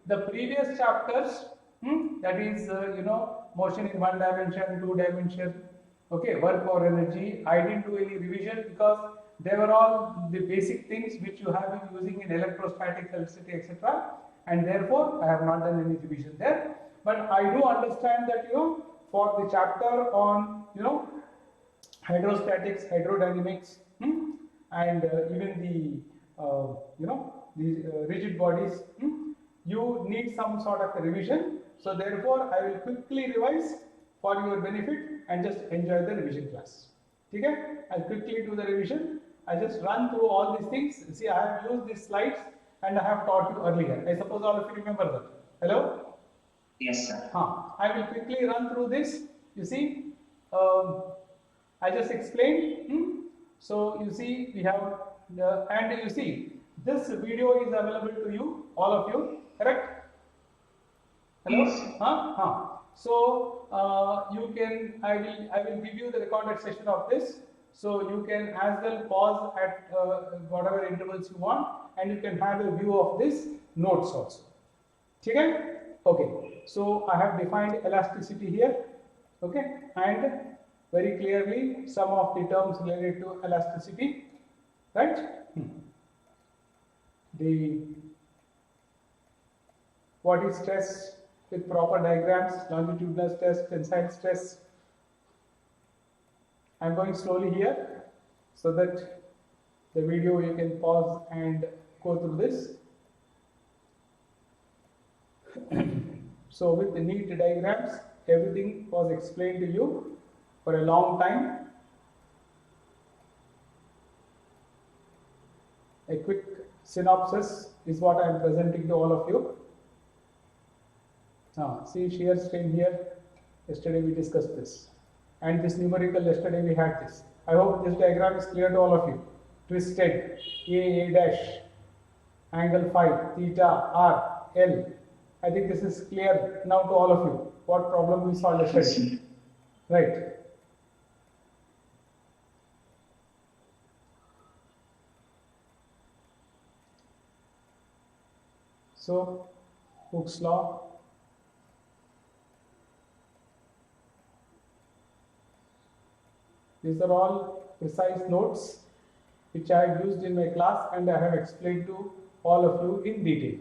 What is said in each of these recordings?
the previous chapters, that is, motion in one dimension, two dimension, okay, work or energy, I didn't do any revision because they were all the basic things which you have been using in electrostatics, electricity, etc. And therefore, I have not done any revision there. But I do understand that, for the chapter on, hydrostatics, hydrodynamics, and even the rigid bodies, you need some sort of a revision. So therefore, I will quickly revise for your benefit and just enjoy the revision class. Okay? I'll quickly do the revision. I just run through all these things. See, I have used these slides and I have taught you earlier. I suppose all of you remember that. Hello? Yes, sir. I will quickly run through this. You see, I just explained. So you see, we have and you see, this video is available to you, all of you, correct? Hello? Yes. So you can, I will give you the recorded session of this. So you can as well pause at whatever intervals you want, and you can have a view of this notes also. Okay? Okay. So I have defined elasticity here. Okay, and very clearly some of the terms related to elasticity, right? What is stress with proper diagrams, longitudinal stress, tensile stress. I am going slowly here so that the video you can pause and go through this. So with the NEET diagrams, everything was explained to you for a long time. A quick synopsis is what I am presenting to all of you. See shear strain here. Yesterday we discussed this, and this numerical yesterday we had this. I hope this diagram is clear to all of you. Twisted A dash, angle phi, theta, R, L. I think this is clear now to all of you. What problem we solved yesterday, right? So, Hooke's law. These are all precise notes which I have used in my class and I have explained to all of you in detail.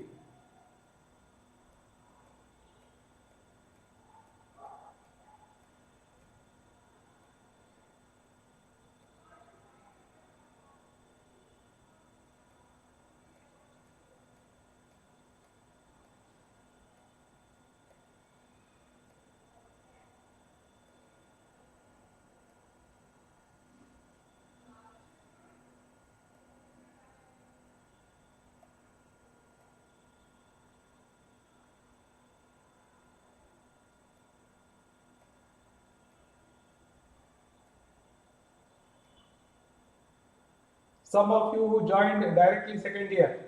Some of you who joined directly second year,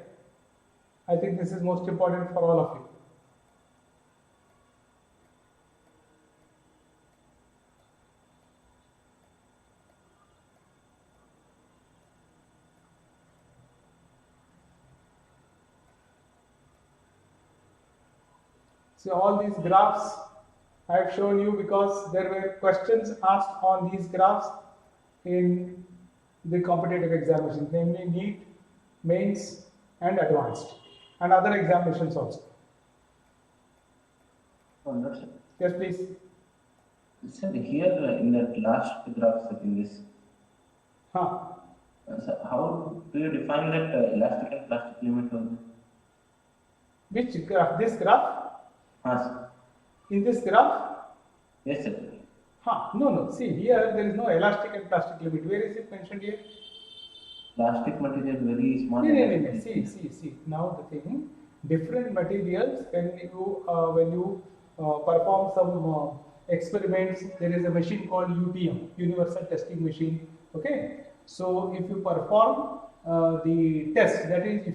I think this is most important for all of you. See, all these graphs I have shown you because there were questions asked on these graphs in the competitive examinations, namely NEET, mains and advanced, and other examinations also. Yes, please. Sir, here in that last graph in this, so how do you define that elastic and plastic limit? Which graph? This graph? Sir. In this graph? Yes, sir. No. See, here there is no elastic and plastic limit. Where is it mentioned here? Plastic material very small. No. See. Now the thing, different materials. When you perform some experiments, there is a machine called UTM, Universal Testing Machine. Okay. So if you perform the test, that is,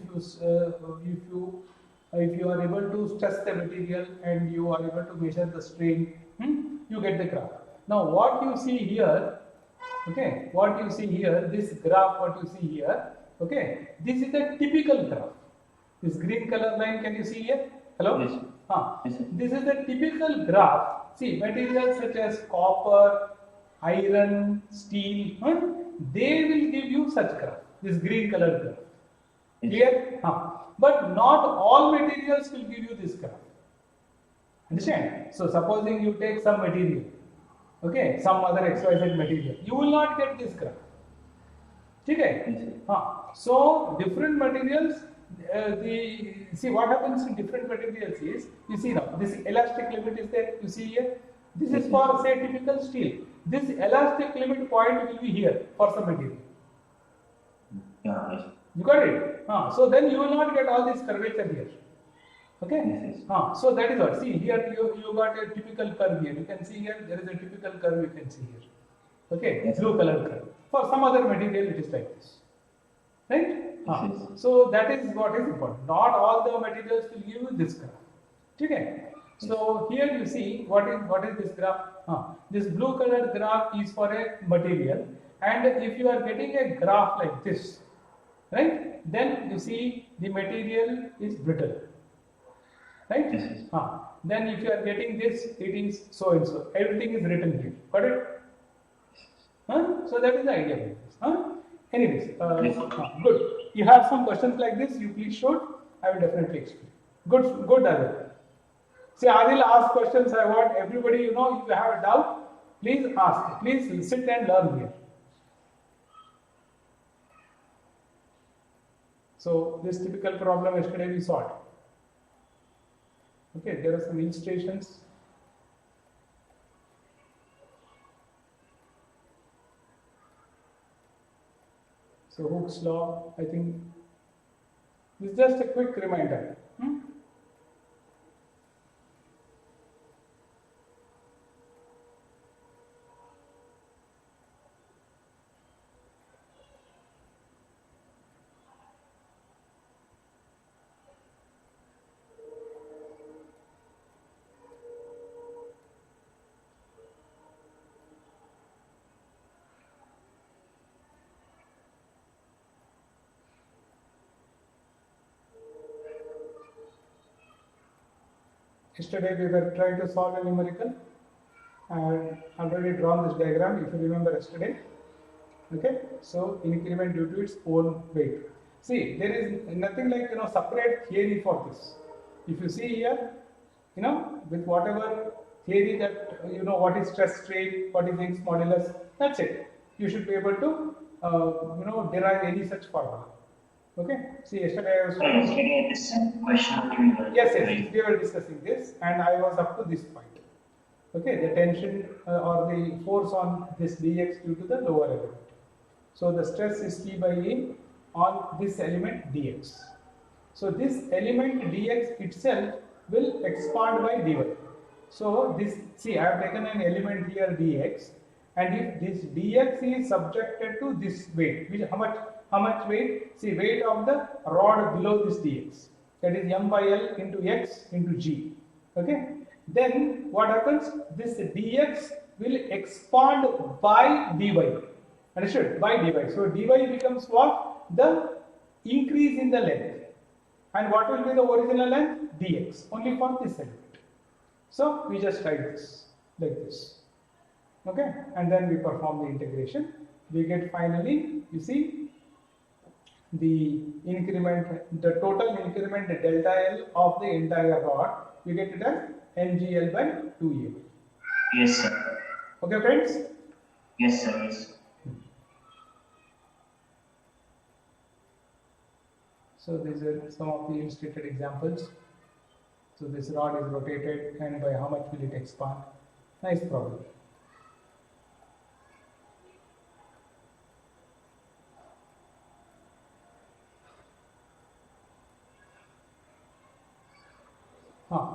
if you are able to stress the material and you are able to measure the strain, you get the graph. Now what you see here, okay, this graph, what you see here, okay, this is a typical graph. This green color line, can you see here? Hello? Yes. Yes, sir. This is the typical graph. See, materials such as copper, iron, steel, they will give you such graph, this green color graph. Yes. Clear? But not all materials will give you this graph. Understand? So, supposing you take some material, okay, some other XYZ material, you will not get this graph. Okay? So, different materials, see what happens in different materials is, you see now, this elastic limit is there, you see here. This is for, say, typical steel. This elastic limit point will be here for some material. Yeah, yes. You got it? So then you will not get all this curvature here. Okay? Yes. So that is what. See here you got a typical curve here. You can see here there is a typical curve you can see here. Okay? Yes. Blue color curve. For some other material it is like this. Right? Yes. So that is what is important. Not all the materials will give you this graph. Okay? So here you see what is this graph? This blue color graph is for a material, and if you are getting a graph like this, right? Then you see the material is brittle, right? Yes. Then if you are getting this, it is so and so. Everything is written here. Got it? So that is the idea of this. Anyways, good. You have some questions like this, you please shoot. I will definitely explain. Good, Adil. See, Adil ask questions. I want everybody, if you have a doubt, please ask. Please sit and learn here. So, this typical problem yesterday we solved. Okay, there are some illustrations. So, Hooke's law, I think, this is just a quick reminder. Yesterday we were trying to solve a numerical and already drawn this diagram if you remember yesterday. Okay, so increment due to its own weight. See, there is nothing like separate theory for this. If you see here, with whatever theory that what is stress strain, what is Young's modulus, that's it. You should be able to derive any such formula. Okay. See, yesterday I was this question. Yes, we were discussing this, and I was up to this point. Okay, the tension or the force on this dx due to the lower element. So the stress is T by A on this element dx. So this element dx itself will expand by dy. So this, see, I have taken an element here dx, and if this dx is subjected to this weight, which how much weight? See, weight of the rod below this dx, that is m by L into x into g. Okay, then what happens? This dx will expand by dy. Understood? By dy. So dy becomes what? The increase in the length. And what will be the original length? Dx. Only for this element. So we just write this like this. Okay, and then we perform the integration. We get finally, you see, the increment, the total increment delta L of the entire rod, we get it as mgl by 2a. Yes, sir. Okay, friends? Yes, sir. Yes. So these are some of the illustrated examples. So this rod is rotated, and by how much will it expand? Nice problem.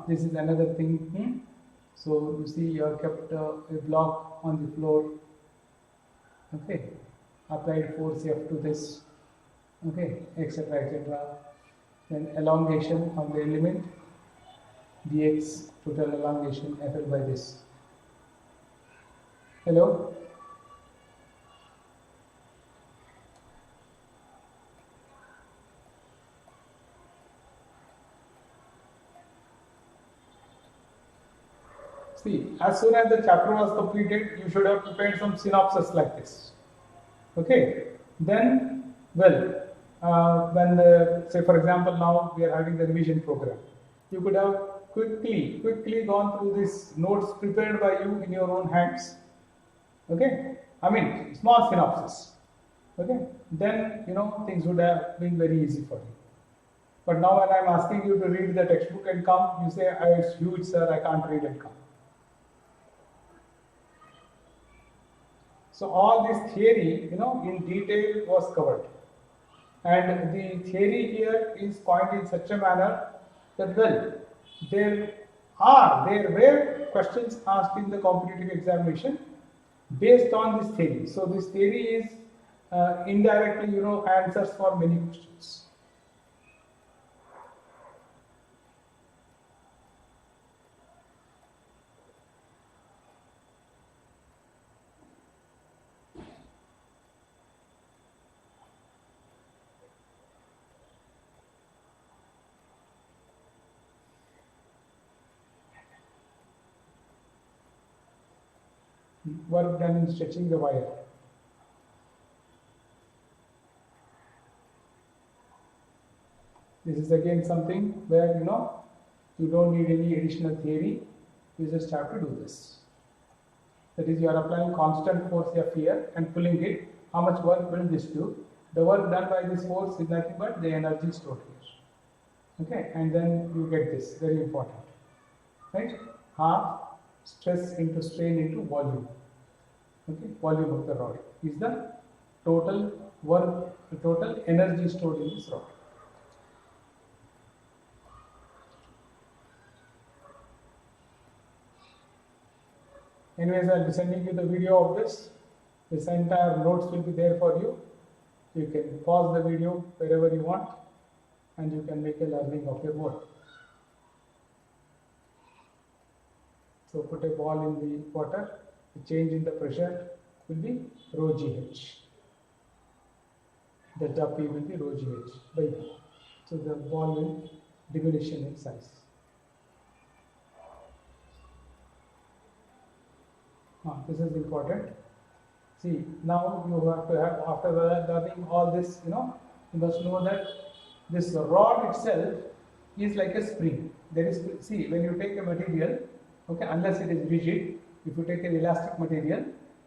This is another thing. So you see, you have kept a block on the floor. Okay, applied force F to this. Okay, etc. etc. Then elongation of the element dx, total elongation FL by this. Hello? See, as soon as the chapter was completed, you should have prepared some synopsis like this. Okay. Then, well, when say for example now we are having the revision program, you could have quickly gone through these notes prepared by you in your own hands. Okay. I mean small synopsis. Okay. Then things would have been very easy for you. But now when I am asking you to read the textbook and come, you say, it's huge, sir, I can't read and come. So all this theory, in detail was covered. And the theory here is coined in such a manner that, well, there were questions asked in the competitive examination based on this theory. So this theory is indirectly, answers for many questions. Work done in stretching the wire. This is again something where you don't need any additional theory, you just have to do this. That is, you are applying constant force here and pulling it. How much work will this do? The work done by this force is nothing but the energy stored here. Okay, and then you get this, very important. Right? Half stress into strain into volume. Okay, volume of the rod is the total work, the total energy stored in this rod. Anyways, I'll be sending you the video of this. This entire notes will be there for you. You can pause the video wherever you want and you can make a learning of your work. So put a ball in the water, the change in the pressure will be rho GH. Delta P will be rho GH by V. So the ball will diminish in size. This is important. See, now you have to have, after learning all this, you must know that this rod itself is like a spring. There is, see, when you take a material, okay, unless it is rigid, if you take an elastic material,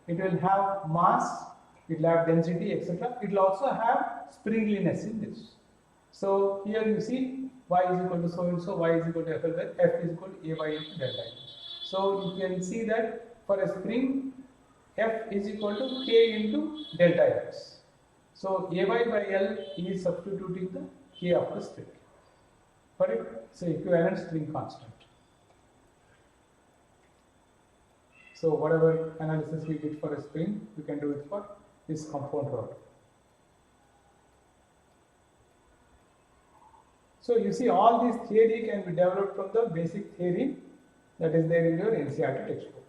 it will have mass, it will have density, etc. It will also have springiness in this. So here you see y is equal to so and so, y is equal to f is equal to a by into delta. So you can see that for a spring, F is equal to K into delta X. So A by L is substituting the K of the spring for it. So equivalent spring constant. So whatever analysis we did for a spring, we can do it for this compound rod. So you see, all this theory can be developed from the basic theory that is there in your NCERT textbook.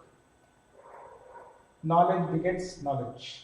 Knowledge begets knowledge.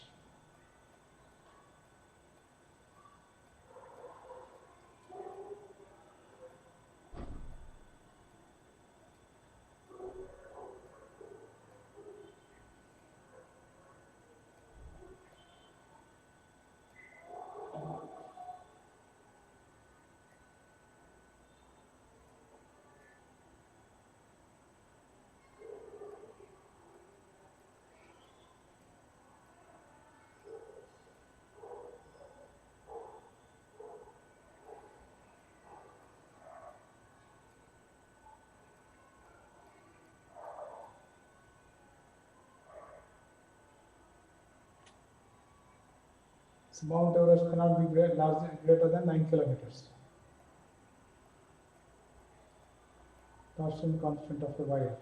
So Mount Everest cannot be greater than 9 kilometers. Torsion constant of the wire.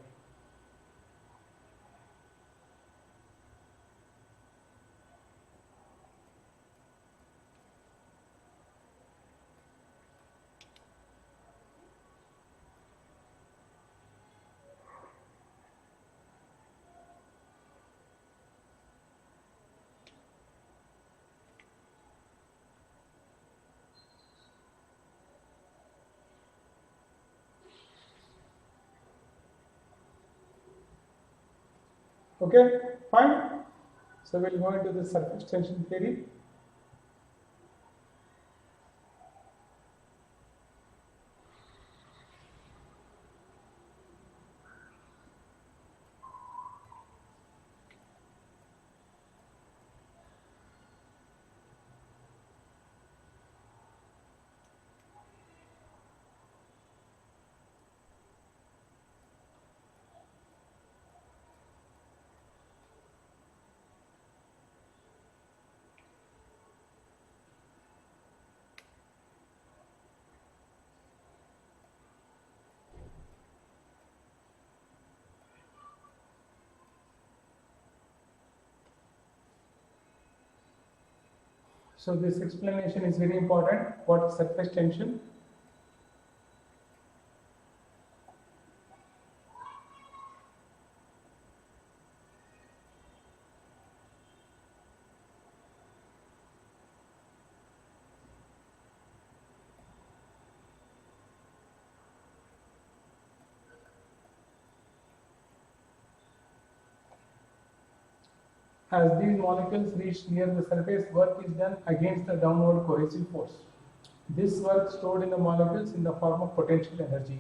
Okay, fine. So we'll go into the surface tension theory. So this explanation is very important. What is surface tension? As these molecules reach near the surface, work is done against the downward cohesive force. This work stored in the molecules in the form of potential energy.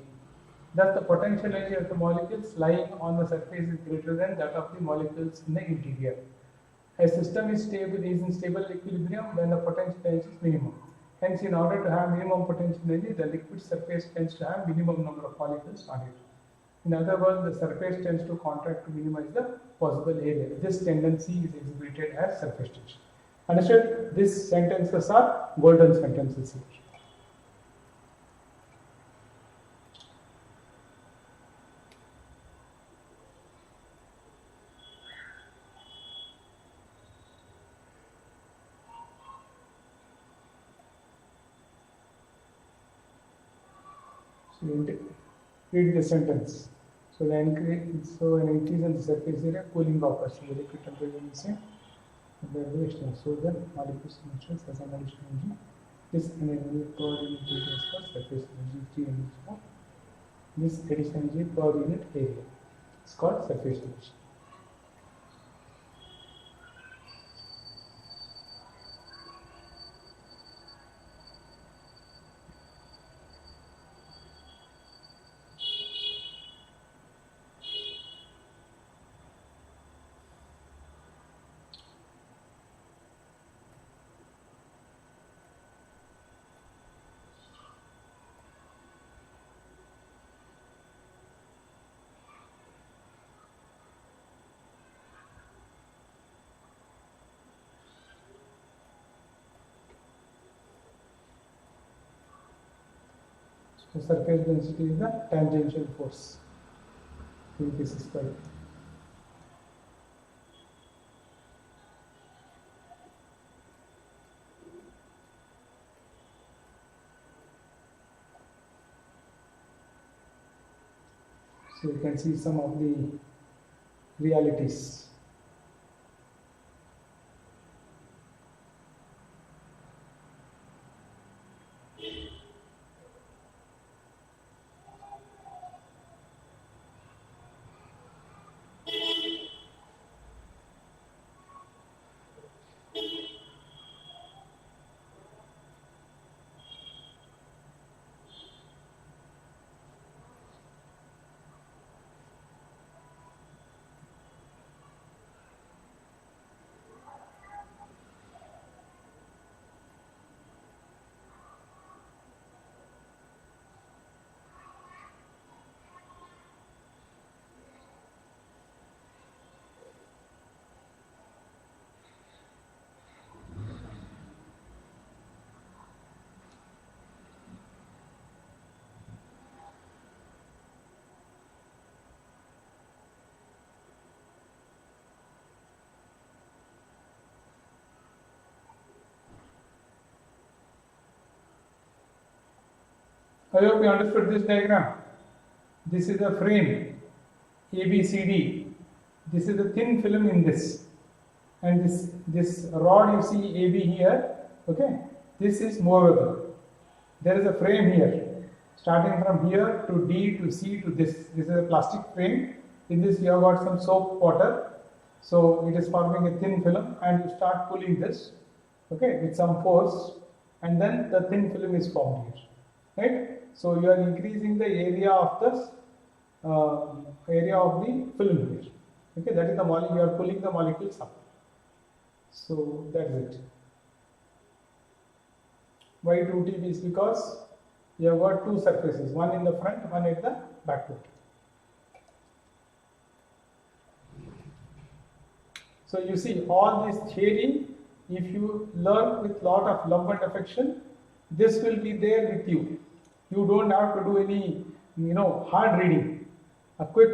Thus, the potential energy of the molecules lying on the surface is greater than that of the molecules in the interior. A system is in stable equilibrium when the potential energy is minimum. Hence, in order to have minimum potential energy, the liquid surface tends to have minimum number of molecules on it. In other words, the surface tends to contract to minimize the possible area. This tendency is exhibited as surface tension. Understood? These sentences are golden sentences here. So read the sentence. So an increase in the surface area, cooling occurs. So the liquid temperature is same. So the molecules emissions as an additional energy. This energy per unit area is called surface energy. 3 units per. This additional energy per unit area is called surface energy. The surface density is the tangential force. This is quite. So you can see some of the realities. I hope you understood this diagram. This is a frame ABCD. This is a thin film in this, and this rod you see AB here. Okay, this is movable. There is a frame here, starting from here to D to C to this. This is a plastic frame. In this you have got some soap water. So it is forming a thin film, and you start pulling this, okay, with some force, and then the thin film is formed here, right? So you are increasing the area of the film here. Okay, that is the molecule. You are pulling the molecules up. So that is it. Why 2T is because you have got two surfaces, one in the front, one at the backward. So you see all this theory, if you learn with lot of love and affection, this will be there with you. You don't have to do any, hard reading. A quick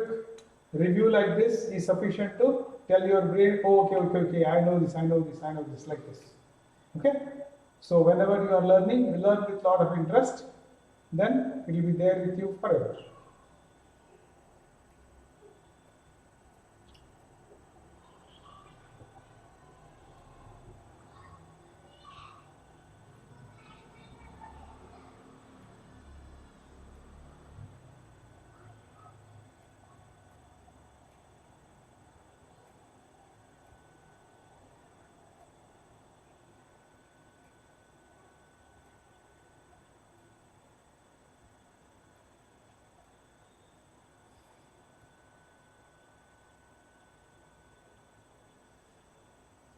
review like this is sufficient to tell your brain, oh, okay, I know this, like this. Okay? So whenever you are learning, you learn with lot of interest, then it will be there with you forever.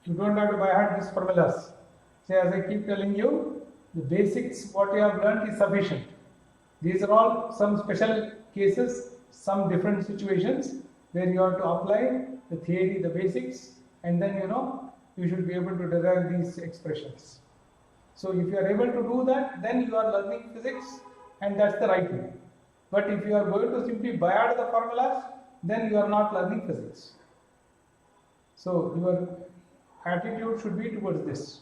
You don't have to by heart these formulas. See, as I keep telling you, the basics, what you have learned is sufficient. These are all some special cases, some different situations where you have to apply the theory, the basics, and then you should be able to derive these expressions. So if you are able to do that, then you are learning physics, and that's the right way. But if you are going to simply by heart the formulas, then you are not learning physics. So your attitude should be towards this.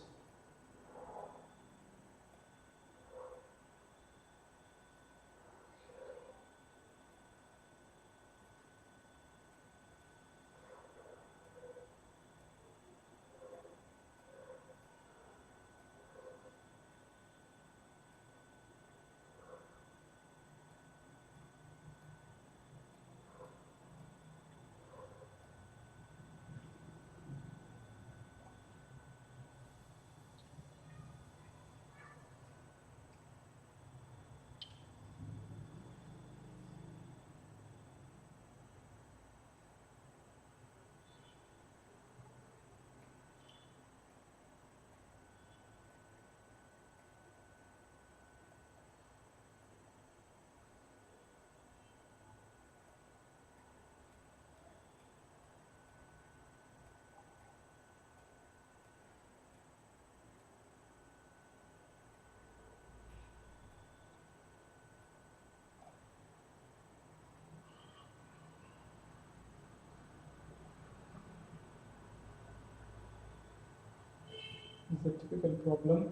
It's a typical problem.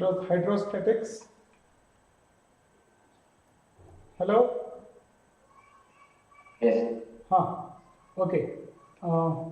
hydrostatics. Hello? Yes. Okay.